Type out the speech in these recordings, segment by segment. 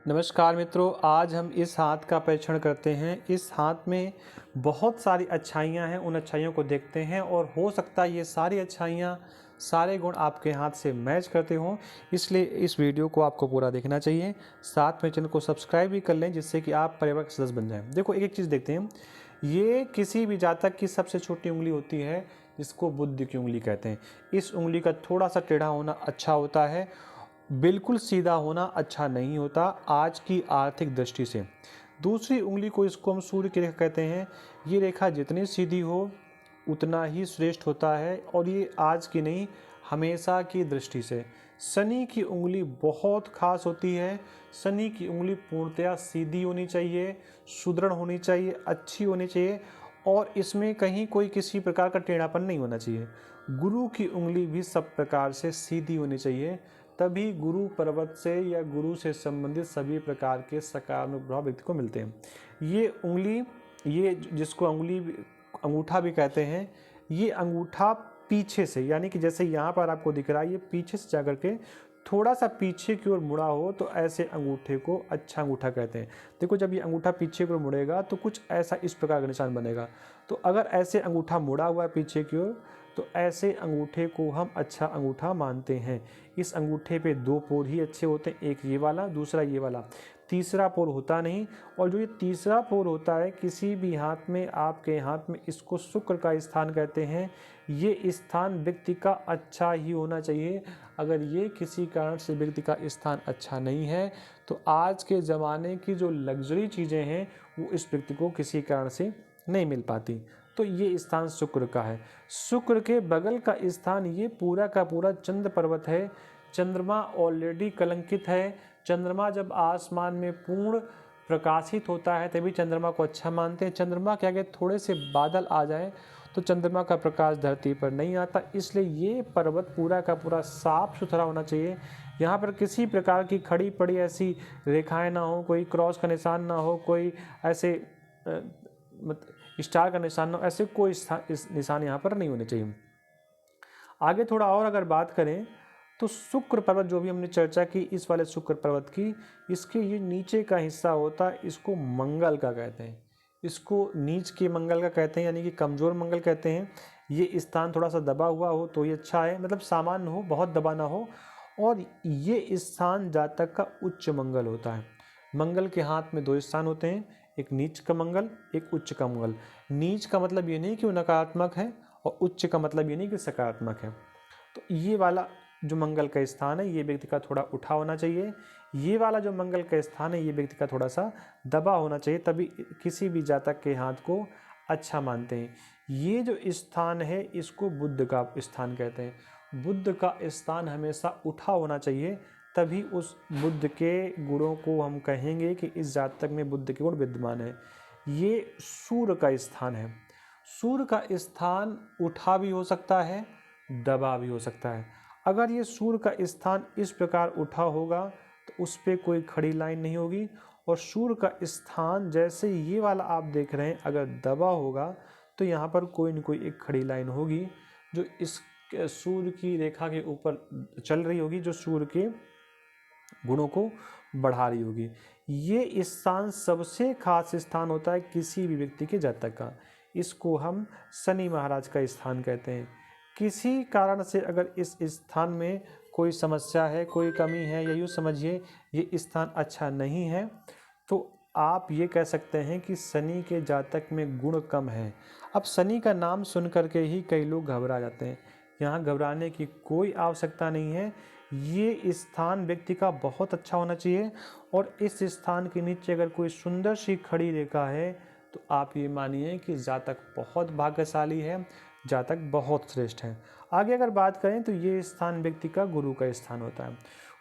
नमस्कार मित्रों, आज हम इस हाथ का परीक्षण करते हैं। इस हाथ में बहुत सारी अच्छाइयाँ हैं, उन अच्छाइयों को देखते हैं और हो सकता है ये सारी अच्छाइयाँ, सारे गुण आपके हाथ से मैच करते हों, इसलिए इस वीडियो को आपको पूरा देखना चाहिए। साथ में चैनल को सब्सक्राइब भी कर लें जिससे कि आप परिवार के सदस्य बन जाएं। देखो एक-एक चीज़ देखते हैं। ये किसी भी जातक की सबसे छोटी उंगली होती है जिसको बुद्ध की उंगली कहते हैं। इस उंगली का थोड़ा-सा टेढ़ा होना अच्छा होता है, बिल्कुल सीधा होना अच्छा नहीं होता आज की आर्थिक दृष्टि से। दूसरी उंगली को इसको हम सूर्य की रेखा कहते हैं। ये रेखा जितनी सीधी हो उतना ही श्रेष्ठ होता है और ये आज की नहीं हमेशा की दृष्टि से। शनि की उंगली बहुत खास होती है। शनि की उंगली पूर्णतया सीधी होनी चाहिए, सुदृढ़ होनी चाहिए, अच्छी होनी चाहिए और इसमें कहीं कोई किसी प्रकार का टेढ़ापन नहीं होना चाहिए। गुरु की उंगली भी सब प्रकार से सीधी होनी चाहिए, तभी गुरु पर्वत से या गुरु से संबंधित सभी प्रकार के सकारात्मक प्रभाव व्यक्ति को मिलते हैं। ये उंगली, ये जिसको अंगूठा भी कहते हैं, ये अंगूठा पीछे से, यानी कि जैसे यहाँ पर आपको दिख रहा है, ये पीछे से जाकर के थोड़ा सा पीछे की ओर मुड़ा हो तो ऐसे अंगूठे को अच्छा अंगूठा कहते हैं। देखो जब ये अंगूठा पीछे की ओर मुड़ेगा तो कुछ ऐसा इस प्रकार का निशान बनेगा। तो अगर ऐसे अंगूठा मुड़ा हुआ है पीछे की ओर तो ऐसे अंगूठे को हम अच्छा अंगूठा मानते हैं। इस अंगूठे पे दो पोर ही अच्छे होते हैं, एक ये वाला, दूसरा ये वाला। तीसरा पोर होता नहीं। और जो ये तीसरा पोर होता है किसी भी हाथ में, आपके हाथ में, इसको शुक्र का स्थान कहते हैं। ये स्थान व्यक्ति का अच्छा ही होना चाहिए। अगर ये किसी कारण से व्यक्ति का स्थान अच्छा नहीं है तो आज के ज़माने की जो लग्जरी चीज़ें हैं वो इस व्यक्ति को किसी कारण से नहीं मिल पाती। तो ये स्थान शुक्र का है। शुक्र के बगल का स्थान ये पूरा का पूरा चंद्र पर्वत है। चंद्रमा ऑलरेडी कलंकित है। चंद्रमा जब आसमान में पूर्ण प्रकाशित होता है तभी चंद्रमा को अच्छा मानते हैं। चंद्रमा के आगे थोड़े से बादल आ जाए तो चंद्रमा का प्रकाश धरती पर नहीं आता, इसलिए ये पर्वत पूरा का पूरा साफ सुथरा होना चाहिए। यहाँ पर किसी प्रकार की खड़ी पड़ी ऐसी रेखाएं ना हो, कोई क्रॉस का निशान ना हो, कोई ऐसे स्टार का निशान ना हो, ऐसे कोई निशान यहाँ पर नहीं होने चाहिए। आगे थोड़ा और अगर बात करें तो शुक्र पर्वत जो भी हमने चर्चा की, इस वाले शुक्र पर्वत की, इसके ये नीचे का हिस्सा होता है, इसको मंगल का कहते हैं। इसको नीच के मंगल का कहते हैं, यानी कि कमज़ोर मंगल कहते हैं। ये स्थान थोड़ा सा दबा हुआ हो तो ये अच्छा है, मतलब सामान्य हो, बहुत दबा ना हो। और ये स्थान जातक का उच्च मंगल होता है। मंगल के हाथ में दो स्थान होते हैं, एक नीच का मंगल, एक उच्च का मंगल। नीच का मतलब ये नहीं कि वो नकारात्मक है और उच्च का मतलब ये नहीं कि सकारात्मक है। तो ये वाला जो मंगल का स्थान है ये व्यक्ति का थोड़ा उठा होना चाहिए। ये वाला जो मंगल का स्थान है ये व्यक्ति का थोड़ा सा दबा होना चाहिए, तभी किसी भी जातक के हाथ को अच्छा मानते हैं। ये जो स्थान है इसको बुद्ध का स्थान कहते हैं। बुद्ध का स्थान हमेशा उठा होना चाहिए, तभी उस बुद्ध के गुणों को हम कहेंगे कि इस जातक में बुद्ध के गुण विद्यमान है। ये सूर्य का स्थान है। सूर्य का स्थान उठा भी हो सकता है, दबा भी हो सकता है। अगर ये सूर्य का स्थान इस प्रकार उठा होगा तो उस पर कोई खड़ी लाइन नहीं होगी, और सूर्य का स्थान जैसे ये वाला आप देख रहे हैं अगर दबा होगा तो यहाँ पर कोई न कोई एक खड़ी लाइन होगी जो इस सूर्य की रेखा के ऊपर चल रही होगी, जो सूर्य के गुणों को बढ़ा रही होगी। ये स्थान सबसे खास स्थान होता है किसी भी व्यक्ति के जातक का। इसको हम शनि महाराज का स्थान कहते हैं। किसी कारण से अगर इस स्थान में कोई समस्या है, कोई कमी है, या यूँ समझिए ये स्थान अच्छा नहीं है, तो आप ये कह सकते हैं कि शनि के जातक में गुण कम है। अब शनि का नाम सुन करके ही कई लोग घबरा जाते हैं। यहाँ घबराने की कोई आवश्यकता नहीं है। ये स्थान व्यक्ति का बहुत अच्छा होना चाहिए, और इस स्थान के नीचे अगर कोई सुंदर सी खड़ी रेखा है तो आप ये मानिए कि जातक बहुत भाग्यशाली है, जातक बहुत श्रेष्ठ है। आगे अगर बात करें तो ये स्थान व्यक्ति का गुरु का स्थान होता है।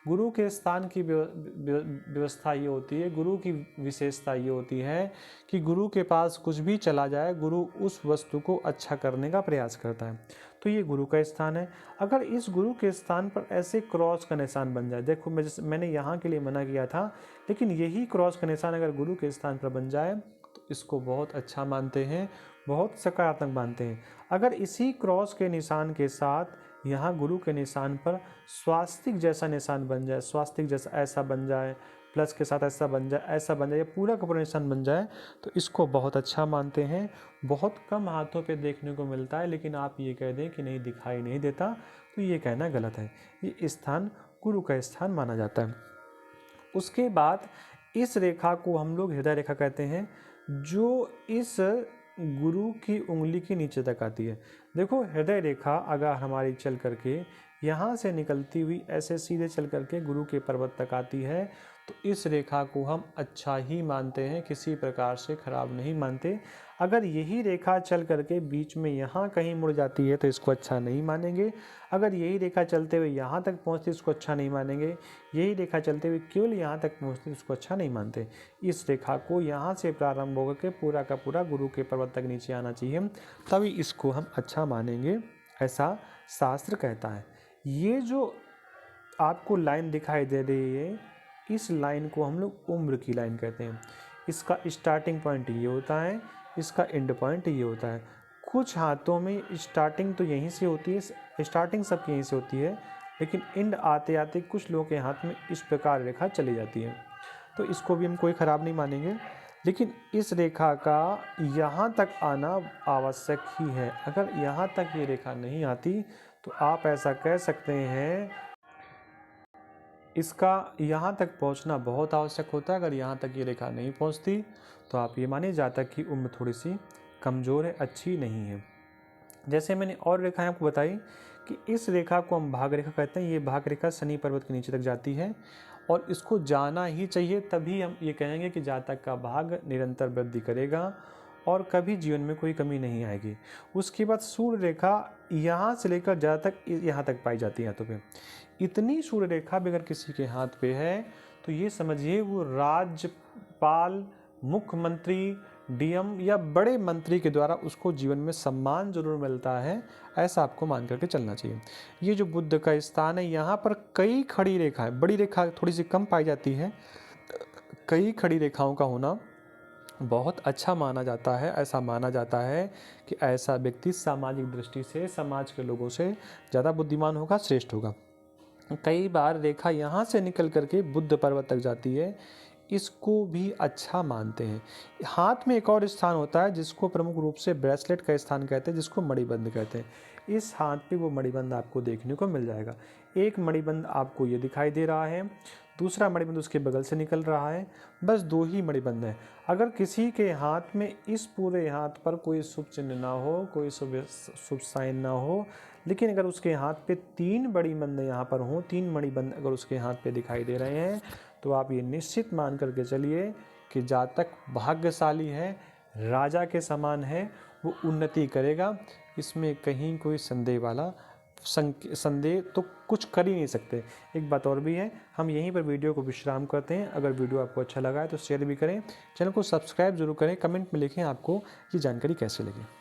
गुरु के स्थान की व्यवस्था ये होती है, गुरु की विशेषता ये होती है कि गुरु के पास कुछ भी चला जाए, गुरु उस वस्तु को अच्छा करने का प्रयास करता है। तो ये गुरु का स्थान है। अगर इस गुरु के स्थान पर ऐसे क्रॉस का निशान बन जाए, देखो मैंने यहाँ के लिए मना किया था, लेकिन यही क्रॉस का निशान अगर गुरु के स्थान पर बन जाए तो इसको बहुत अच्छा मानते हैं, बहुत सकारात्मक मानते हैं। अगर इसी क्रॉस के निशान के साथ यहाँ गुरु के निशान पर स्वास्तिक जैसा निशान बन जाए, स्वास्तिक जैसा ऐसा बन जाए, प्लस के साथ ऐसा बन जाए, ऐसा बन जाए, या पूरा का पूरा निशान बन जाए, तो इसको बहुत अच्छा मानते हैं। बहुत कम हाथों पे देखने को मिलता है, लेकिन आप ये कह दें कि नहीं दिखाई नहीं देता तो ये कहना गलत है। ये स्थान गुरु का स्थान माना जाता है। उसके बाद इस रेखा को हम लोग हृदय रेखा कहते हैं, जो इस गुरु की उंगली के नीचे तक आती है। देखो, हृदय रेखा अगर हमारी चल करके यहाँ से निकलती हुई ऐसे सीधे चल करके गुरु के पर्वत तक आती है, तो इस रेखा को हम अच्छा ही मानते हैं, किसी प्रकार से खराब नहीं मानते। अगर यही रेखा चल करके बीच में यहाँ कहीं मुड़ जाती है तो इसको अच्छा नहीं मानेंगे। अगर यही रेखा चलते हुए यहाँ तक पहुँचती इसको अच्छा नहीं मानेंगे। यही रेखा चलते हुए केवल यहाँ तक पहुँचती इसको अच्छा नहीं मानते। इस रेखा को यहाँ से प्रारंभ होकर के पूरा का पूरा गुरु के पर्वत तक नीचे आना चाहिए, तभी इसको हम अच्छा मानेंगे, ऐसा शास्त्र कहता है। ये जो आपको लाइन दिखाई दे रही है, इस लाइन को हम लोग उम्र की लाइन कहते हैं। इसका स्टार्टिंग पॉइंट ये होता है, इसका एंड पॉइंट ये होता है। कुछ हाथों में स्टार्टिंग तो यहीं से होती है, स्टार्टिंग सबकी यहीं से होती है, लेकिन एंड आते आते कुछ लोगों के हाथ में इस प्रकार रेखा चली जाती है, तो इसको भी हम कोई ख़राब नहीं मानेंगे। लेकिन इस रेखा का यहाँ तक आना आवश्यक ही है। अगर यहाँ तक ये रेखा नहीं आती तो आप ऐसा कह सकते हैं, इसका यहाँ तक पहुँचना बहुत आवश्यक होता है। अगर यहाँ तक ये रेखा नहीं पहुँचती तो आप ये मानिए जहाँ तक कि उम्र थोड़ी सी कमज़ोर है, अच्छी नहीं है। जैसे मैंने और रेखाएं आपको बताई कि इस रेखा को हम भाग रेखा कहते हैं। ये भाग रेखा शनि पर्वत के नीचे तक जाती है और इसको जाना ही चाहिए, तभी हम ये कहेंगे कि जातक का भाग निरंतर वृद्धि करेगा और कभी जीवन में कोई कमी नहीं आएगी। उसके बाद सूर्य रेखा यहाँ से लेकर जहाँ तक यहाँ तक पाई जाती है हाथों पे। इतनी सूर्य रेखा भी अगर किसी के हाथ पे है तो ये समझिए वो राज्यपाल, मुख्यमंत्री, डीएम या बड़े मंत्री के द्वारा उसको जीवन में सम्मान जरूर मिलता है, ऐसा आपको मान करके चलना चाहिए। ये जो बुध का स्थान है, यहाँ पर कई खड़ी रेखाएं, बड़ी रेखा थोड़ी सी कम पाई जाती है, कई खड़ी रेखाओं का होना बहुत अच्छा माना जाता है। ऐसा माना जाता है कि ऐसा व्यक्ति सामाजिक दृष्टि से समाज के लोगों से ज़्यादा बुद्धिमान होगा, श्रेष्ठ होगा। कई बार रेखा यहाँ से निकल करके बुद्ध पर्वत तक जाती है, इसको भी अच्छा मानते हैं। हाथ में एक और स्थान होता है जिसको प्रमुख रूप से ब्रेसलेट का स्थान कहते हैं, जिसको मणिबंध कहते हैं। इस हाथ पे वो मणिबंध आपको देखने को मिल जाएगा। एक मणिबंध आपको ये दिखाई दे रहा है, दूसरा मणिबंध उसके बगल से निकल रहा है, बस दो ही मणिबंध हैं। अगर किसी के हाथ में इस पूरे हाथ पर कोई शुभ चिन्ह ना हो, कोई शुभ साइन ना हो, लेकिन अगर उसके हाथ पे 3 मणिबंध यहाँ पर हों, 3 मणिबंध अगर उसके हाथ पे दिखाई दे रहे हैं, तो आप ये निश्चित मान करके चलिए कि जातक भाग्यशाली है, राजा के समान है, वो उन्नति करेगा। इसमें कहीं कोई संदेह तो कुछ कर ही नहीं सकते। एक बात और भी है, हम यहीं पर वीडियो को विश्राम करते हैं। अगर वीडियो आपको अच्छा लगा है तो शेयर भी करें, चैनल को सब्सक्राइब जरूर करें, कमेंट में लिखें आपको ये जानकारी कैसे लगी।